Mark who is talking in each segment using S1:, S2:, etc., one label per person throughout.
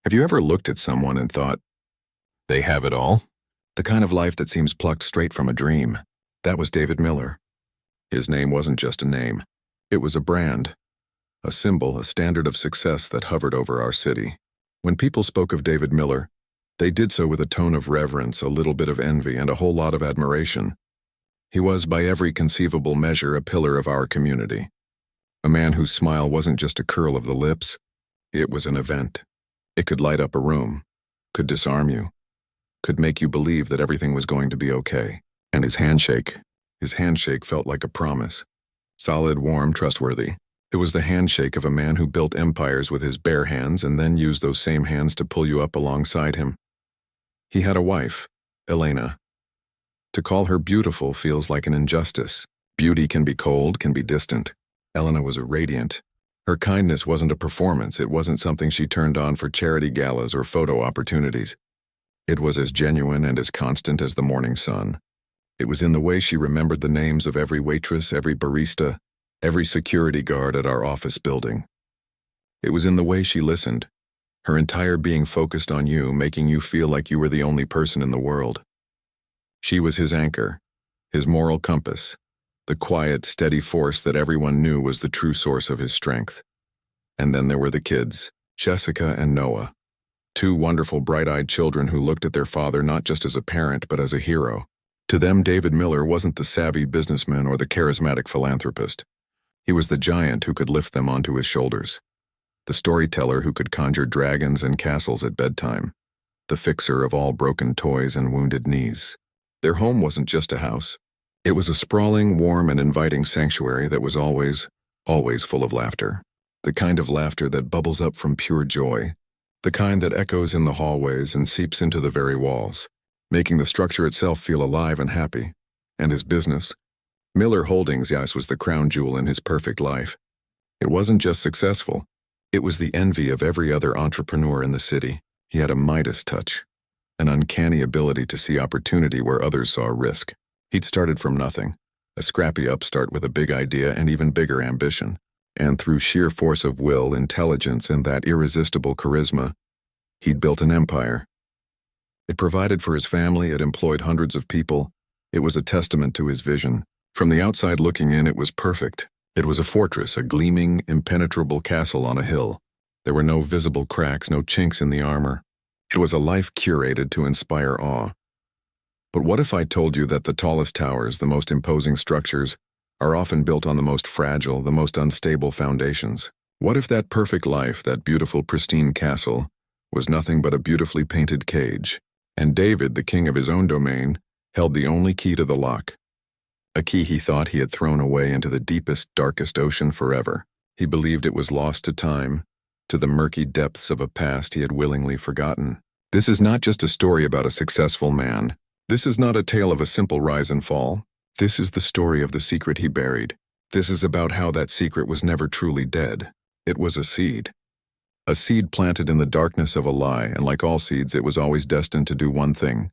S1: Have you ever looked at someone and thought, they have it all? The kind of life that seems plucked straight from a dream. That was David Miller. His name wasn't just a name. It was a brand, a symbol, a standard of success that hovered over our city. When people spoke of David Miller, they did so with a tone of reverence, a little bit of envy, and a whole lot of admiration. He was, by every conceivable measure, a pillar of our community. A man whose smile wasn't just a curl of the lips, it was an event. It could light up a room, could disarm you, could make you believe that everything was going to be okay. And his handshake felt like a promise. Solid, warm, trustworthy. It was the handshake of a man who built empires with his bare hands and then used those same hands to pull you up alongside him. He had a wife, Elena. To call her beautiful feels like an injustice. Beauty can be cold, can be distant. Elena was radiant. Her kindness wasn't a performance. It wasn't something she turned on for charity galas or photo opportunities. It was as genuine and as constant as the morning sun. It was in the way she remembered the names of every waitress, every barista, every security guard at our office building. It was in the way she listened, her entire being focused on you, making you feel like you were the only person in the world. She was his anchor, his moral compass, the quiet, steady force that everyone knew was the true source of his strength. And then there were the kids, Jessica and Noah, two wonderful, bright-eyed children who looked at their father not just as a parent but as a hero. To them, David Miller wasn't the savvy businessman or the charismatic philanthropist. He was the giant who could lift them onto his shoulders, the storyteller who could conjure dragons and castles at bedtime, the fixer of all broken toys and wounded knees. Their home wasn't just a house. It was a sprawling, warm, and inviting sanctuary that was always full of laughter. The kind of laughter that bubbles up from pure joy, the kind that echoes in the hallways and seeps into the very walls, making the structure itself feel alive and happy. And his business, Miller Holdings, yes, was the crown jewel in his perfect life. It wasn't just successful. It was the envy of every other entrepreneur in the city. He had a Midas touch, an uncanny ability to see opportunity where others saw risk. He'd started from nothing, a scrappy upstart with a big idea and even bigger ambition. And through sheer force of will, intelligence, and that irresistible charisma, he'd built an empire. It provided for his family, it employed hundreds of people. It was a testament to his vision. From the outside looking in, it was perfect. It was a fortress, a gleaming, impenetrable castle on a hill. There were no visible cracks, no chinks in the armor. It was a life curated to inspire awe. But what if I told you that the tallest towers, the most imposing structures, are often built on the most fragile, the most unstable foundations? What if that perfect life, that beautiful, pristine castle, was nothing but a beautifully painted cage, and David, the king of his own domain, held the only key to the lock? A key he thought he had thrown away into the deepest, darkest ocean forever. He believed it was lost to time, to the murky depths of a past he had willingly forgotten. This is not just a story about a successful man. This is not a tale of a simple rise and fall. This is the story of the secret he buried. This is about how that secret was never truly dead. It was a seed planted in the darkness of a lie, and like all seeds, it was always destined to do one thing: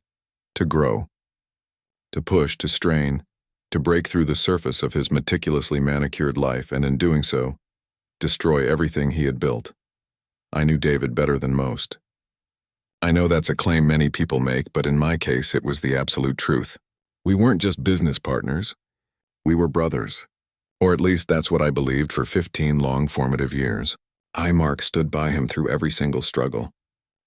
S1: to grow, to push, to strain, to break through the surface of his meticulously manicured life, and in doing so, destroy everything he had built. I knew David better than most. I know that's a claim many people make, but in my case, it was the absolute truth. We weren't just business partners. We were brothers. Or at least that's what I believed for 15 long formative years. Mark stood by him through every single struggle.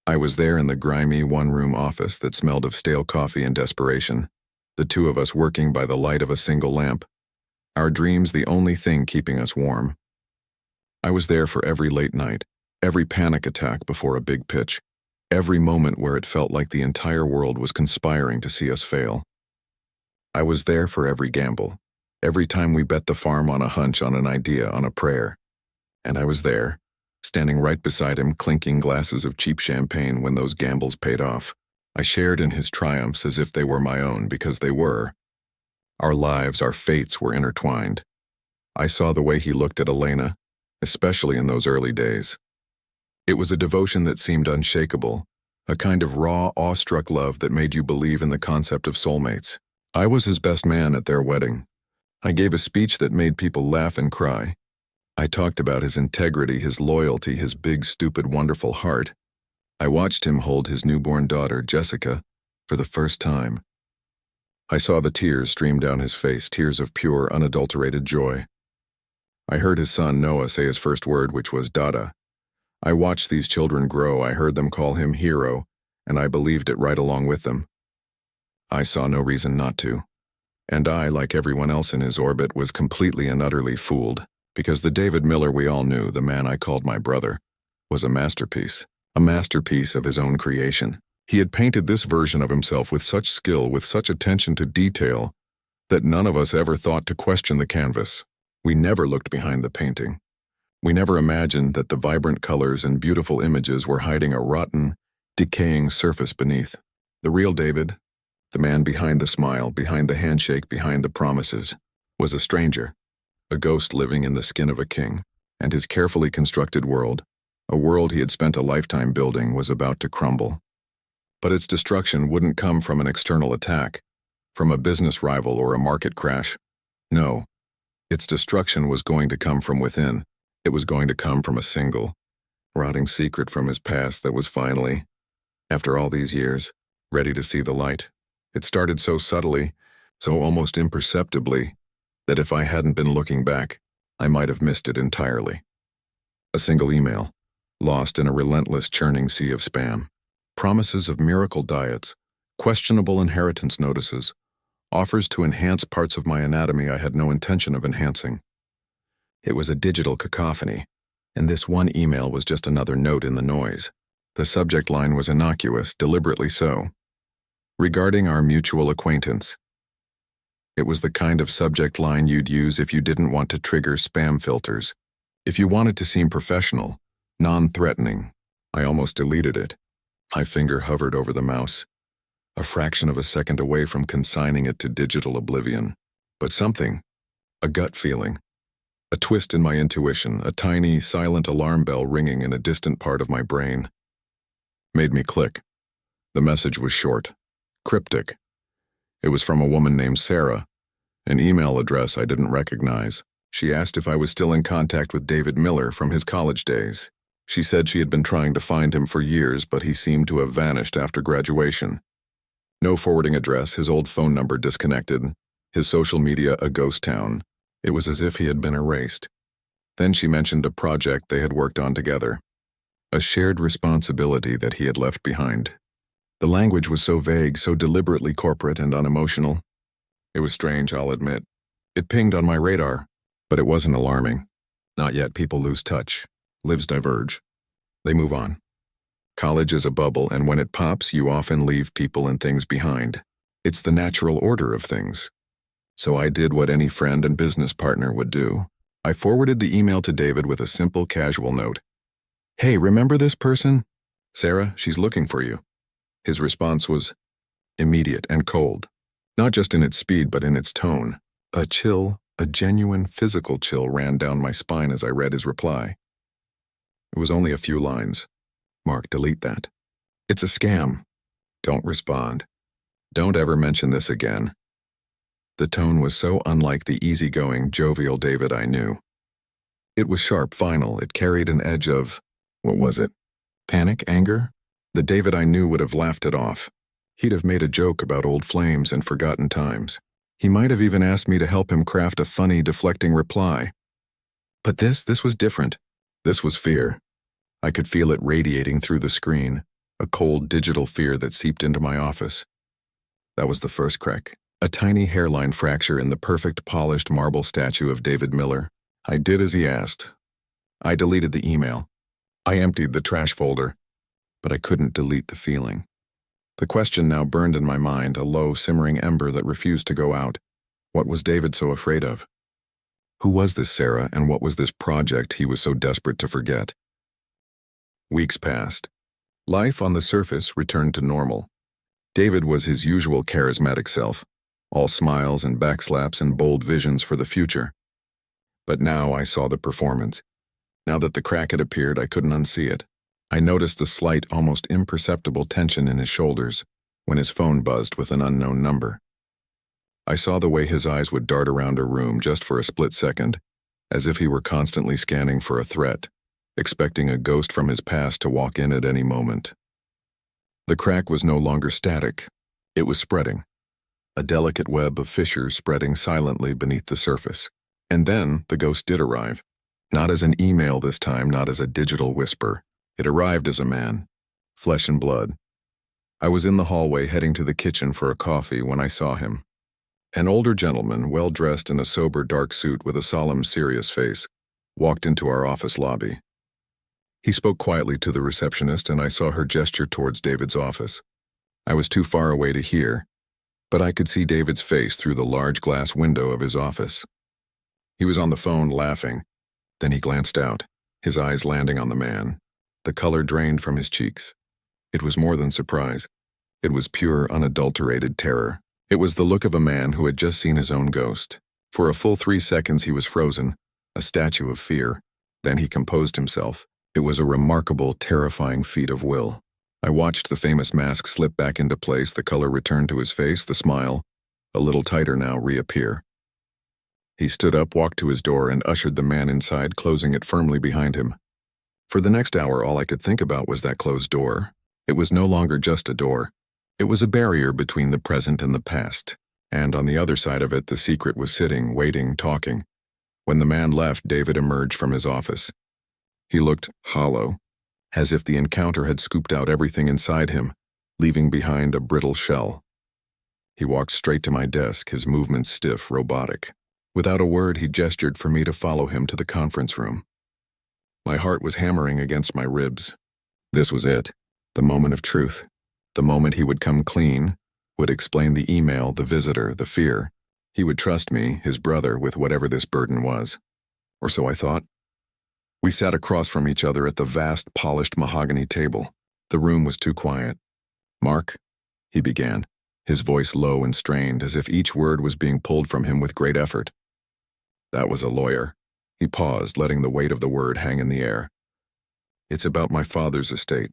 S1: I was there in the grimy one-room office that smelled of stale coffee and desperation, the two of us working by the light of a single lamp, our dreams the only thing keeping us warm. I was there for every late night, every panic attack before a big pitch, every moment where it felt like the entire world was conspiring to see us fail. I was there for every gamble, every time we bet the farm on a hunch, on an idea, on a prayer. And I was there, standing right beside him, clinking glasses of cheap champagne when those gambles paid off. I shared in his triumphs as if they were my own, because they were. Our lives, our fates were intertwined. I saw the way he looked at Elena, especially in those early days. It was a devotion that seemed unshakable, a kind of raw, awestruck love that made you believe in the concept of soulmates. I was his best man at their wedding. I gave a speech that made people laugh and cry. I talked about his integrity, his loyalty, his big, stupid, wonderful heart. I watched him hold his newborn daughter, Jessica, for the first time. I saw the tears stream down his face, tears of pure, unadulterated joy. I heard his son, Noah, say his first word, which was Dada. I watched these children grow. I heard them call him hero, and I believed it right along with them. I saw no reason not to. And I, like everyone else in his orbit, was completely and utterly fooled, because the David Miller we all knew, the man I called my brother, was a masterpiece of his own creation. He had painted this version of himself with such skill, with such attention to detail, that none of us ever thought to question the canvas. We never looked behind the painting. We never imagined that the vibrant colors and beautiful images were hiding a rotten, decaying surface beneath. The real David, the man behind the smile, behind the handshake, behind the promises, was a stranger, a ghost living in the skin of a king, and his carefully constructed world, a world he had spent a lifetime building, was about to crumble. But its destruction wouldn't come from an external attack, from a business rival or a market crash. No, its destruction was going to come from within. It was going to come from a single, rotting secret from his past that was finally, after all these years, ready to see the light. It started so subtly, so almost imperceptibly, that if I hadn't been looking back, I might have missed it entirely. A single email, lost in a relentless churning sea of spam. Promises of miracle diets, questionable inheritance notices, offers to enhance parts of my anatomy I had no intention of enhancing. It was a digital cacophony, and this one email was just another note in the noise. The subject line was innocuous, deliberately so. Regarding our mutual acquaintance. It was the kind of subject line you'd use if you didn't want to trigger spam filters. If you wanted to seem professional, non-threatening. I almost deleted it. My finger hovered over the mouse, a fraction of a second away from consigning it to digital oblivion. But something, a gut feeling, a twist in my intuition, a tiny, silent alarm bell ringing in a distant part of my brain, made me click. The message was short, cryptic. It was from a woman named Sarah, an email address I didn't recognize. She asked if I was still in contact with David Miller from his college days. She said she had been trying to find him for years, but he seemed to have vanished after graduation. No forwarding address, his old phone number disconnected, his social media a ghost town. It was as if he had been erased. Then she mentioned a project they had worked on together, a shared responsibility that he had left behind. The language was so vague, so deliberately corporate and unemotional. It was strange, I'll admit. It pinged on my radar, but it wasn't alarming. Not yet. People lose touch. Lives diverge. They move on. College is a bubble, and when it pops, you often leave people and things behind. It's the natural order of things. So I did what any friend and business partner would do. I forwarded the email to David with a simple, casual note. Hey, remember this person? Sarah, she's looking for you. His response was immediate and cold, not just in its speed, but in its tone. A chill, a genuine physical chill ran down my spine as I read his reply. It was only a few lines. Mark, delete that. It's a scam. Don't respond. Don't ever mention this again. The tone was so unlike the easygoing, jovial David I knew. It was sharp, final. It carried an edge of, what was it? Panic, anger? The David I knew would have laughed it off. He'd have made a joke about old flames and forgotten times. He might have even asked me to help him craft a funny, deflecting reply. But this was different. This was fear. I could feel it radiating through the screen, a cold digital fear that seeped into my office. That was the first crack, a tiny hairline fracture in the perfect polished marble statue of David Miller. I did as he asked. I deleted the email. I emptied the trash folder, but I couldn't delete the feeling. The question now burned in my mind, a low, simmering ember that refused to go out. What was David so afraid of? Who was this Sarah, and what was this project he was so desperate to forget? Weeks passed. Life on the surface returned to normal. David was his usual charismatic self, all smiles and backslaps and bold visions for the future. But now I saw the performance. Now that the crack had appeared, I couldn't unsee it. I noticed the slight, almost imperceptible tension in his shoulders when his phone buzzed with an unknown number. I saw the way his eyes would dart around a room just for a split second, as if he were constantly scanning for a threat, expecting a ghost from his past to walk in at any moment. The crack was no longer static. It was spreading. A delicate web of fissures spreading silently beneath the surface. And then the ghost did arrive. Not as an email this time, not as a digital whisper. It arrived as a man. Flesh and blood. I was in the hallway heading to the kitchen for a coffee when I saw him. An older gentleman, well-dressed in a sober dark suit with a solemn, serious face, walked into our office lobby. He spoke quietly to the receptionist, and I saw her gesture towards David's office. I was too far away to hear, but I could see David's face through the large glass window of his office. He was on the phone, laughing. Then he glanced out, his eyes landing on the man. The color drained from his cheeks. It was more than surprise. It was pure, unadulterated terror. It was the look of a man who had just seen his own ghost. For a full 3 seconds he was frozen, a statue of fear. Then he composed himself. It was a remarkable, terrifying feat of will. I watched the famous mask slip back into place, the color return to his face, the smile, a little tighter now, reappear. He stood up, walked to his door, and ushered the man inside, closing it firmly behind him. For the next hour, all I could think about was that closed door. It was no longer just a door. It was a barrier between the present and the past, and on the other side of it, the secret was sitting, waiting, talking. When the man left, David emerged from his office. He looked hollow, as if the encounter had scooped out everything inside him, leaving behind a brittle shell. He walked straight to my desk, his movements stiff, robotic. Without a word, he gestured for me to follow him to the conference room. My heart was hammering against my ribs. This was it, the moment of truth. The moment he would come clean, would explain the email, the visitor, the fear. He would trust me, his brother, with whatever this burden was. Or so I thought. We sat across from each other at the vast, polished mahogany table. The room was too quiet. "Mark," he began, his voice low and strained, as if each word was being pulled from him with great effort. That was a lawyer. He paused, letting the weight of the word hang in the air. "It's about my father's estate.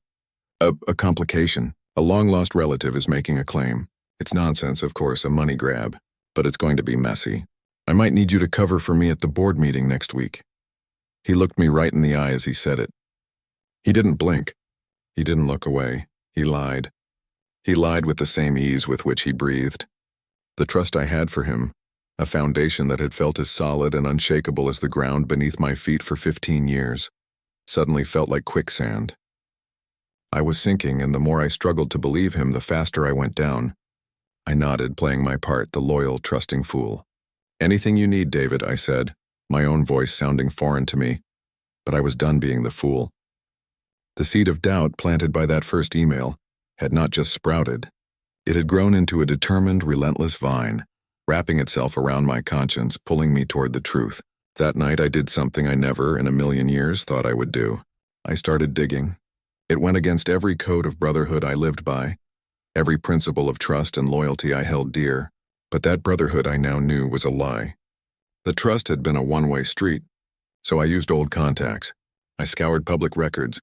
S1: A complication. A long-lost relative is making a claim. It's nonsense, of course, a money grab, but it's going to be messy. I might need you to cover for me at the board meeting next week." He looked me right in the eye as he said it. He didn't blink. He didn't look away. He lied. He lied with the same ease with which he breathed. The trust I had for him, a foundation that had felt as solid and unshakable as the ground beneath my feet for 15 years, suddenly felt like quicksand. I was sinking, and the more I struggled to believe him, the faster I went down. I nodded, playing my part, the loyal, trusting fool. "Anything you need, David," I said, my own voice sounding foreign to me. But I was done being the fool. The seed of doubt planted by that first email had not just sprouted. It had grown into a determined, relentless vine, wrapping itself around my conscience, pulling me toward the truth. That night I did something I never, in a million years, thought I would do. I started digging. It went against every code of brotherhood I lived by, every principle of trust and loyalty I held dear, but that brotherhood I now knew was a lie. The trust had been a one-way street, so I used old contacts. I scoured public records.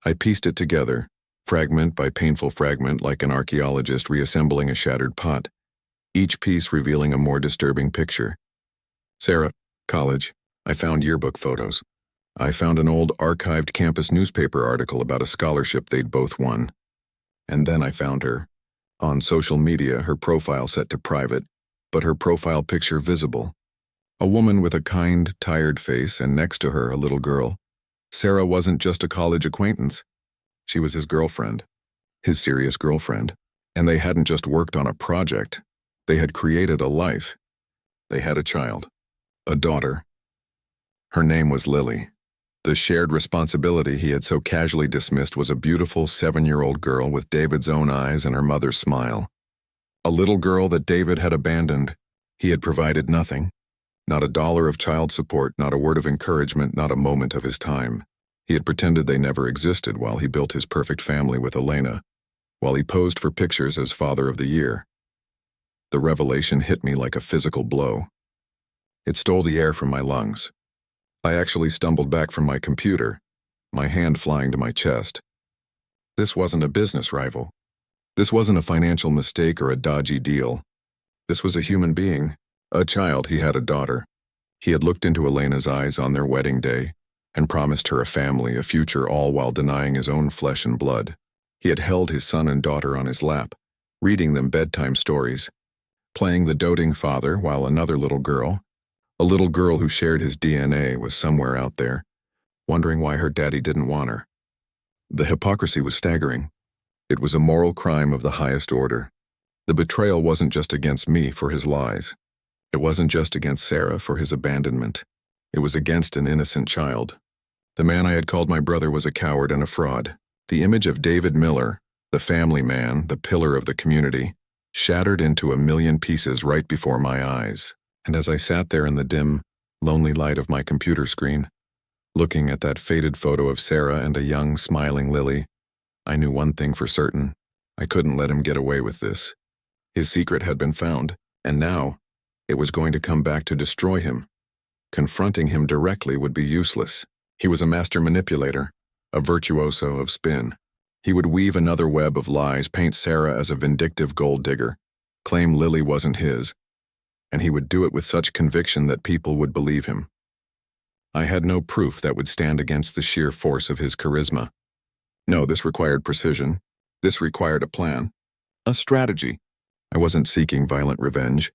S1: I pieced it together, fragment by painful fragment, like an archaeologist reassembling a shattered pot, each piece revealing a more disturbing picture. Sarah, college. I found yearbook photos. I found an old archived campus newspaper article about a scholarship they'd both won. And then I found her. On social media, her profile set to private, but her profile picture visible. A woman with a kind, tired face, and next to her a little girl. Sarah wasn't just a college acquaintance. She was his girlfriend, his serious girlfriend. And they hadn't just worked on a project. They had created a life. They had a child, a daughter. Her name was Lily. The shared responsibility he had so casually dismissed was a beautiful 7-year-old girl with David's own eyes and her mother's smile. A little girl that David had abandoned. He had provided nothing. Not a dollar of child support, not a word of encouragement, not a moment of his time. He had pretended they never existed while he built his perfect family with Elena, while he posed for pictures as Father of the Year. The revelation hit me like a physical blow. It stole the air from my lungs. I actually stumbled back from my computer, my hand flying to my chest. This wasn't a business rival. This wasn't a financial mistake or a dodgy deal. This was a human being, a child. He had a daughter. He had looked into Elena's eyes on their wedding day and promised her a family, a future, all while denying his own flesh and blood. He had held his son and daughter on his lap, reading them bedtime stories, playing the doting father while another little girl, a little girl who shared his DNA, was somewhere out there, wondering why her daddy didn't want her. The hypocrisy was staggering. It was a moral crime of the highest order. The betrayal wasn't just against me for his lies. It wasn't just against Sarah for his abandonment. It was against an innocent child. The man I had called my brother was a coward and a fraud. The image of David Miller, the family man, the pillar of the community, shattered into a million pieces right before my eyes. And as I sat there in the dim, lonely light of my computer screen, looking at that faded photo of Sarah and a young, smiling Lily, I knew one thing for certain. I couldn't let him get away with this. His secret had been found, and now it was going to come back to destroy him. Confronting him directly would be useless. He was a master manipulator, a virtuoso of spin. He would weave another web of lies, paint Sarah as a vindictive gold digger, claim Lily wasn't his, and he would do it with such conviction that people would believe him. I had no proof that would stand against the sheer force of his charisma. No, this required precision. This required a plan, a strategy. I wasn't seeking violent revenge.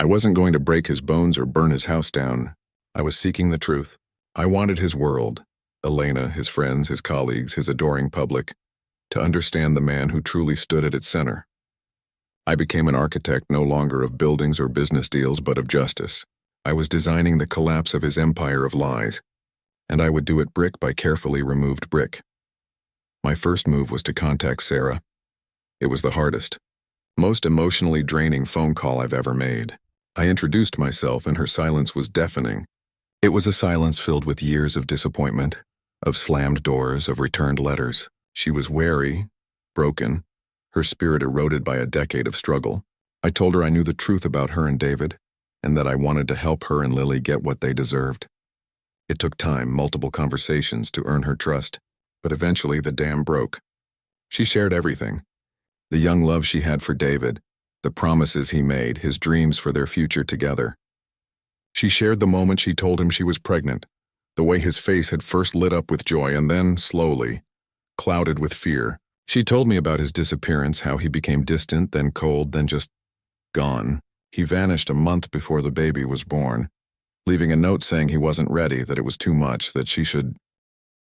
S1: I wasn't going to break his bones or burn his house down. I was seeking the truth. I wanted his world, Elena, his friends, his colleagues, his adoring public, to understand the man who truly stood at its center. I became an architect no longer of buildings or business deals, but of justice. I was designing the collapse of his empire of lies, and I would do it brick by carefully removed brick. My first move was to contact Sarah. It was the hardest, most emotionally draining phone call I've ever made. I introduced myself, and her silence was deafening. It was a silence filled with years of disappointment, of slammed doors, of returned letters. She was wary, broken, her spirit eroded by a decade of struggle. I told her I knew the truth about her and David, and that I wanted to help her and Lily get what they deserved. It took time, multiple conversations, to earn her trust, but eventually the dam broke. She shared everything. The young love she had for David, the promises he made, his dreams for their future together. She shared the moment she told him she was pregnant, the way his face had first lit up with joy and then, slowly, clouded with fear. She told me about his disappearance, how he became distant, then cold, then just gone. He vanished a month before the baby was born, leaving a note saying he wasn't ready, that it was too much, that she should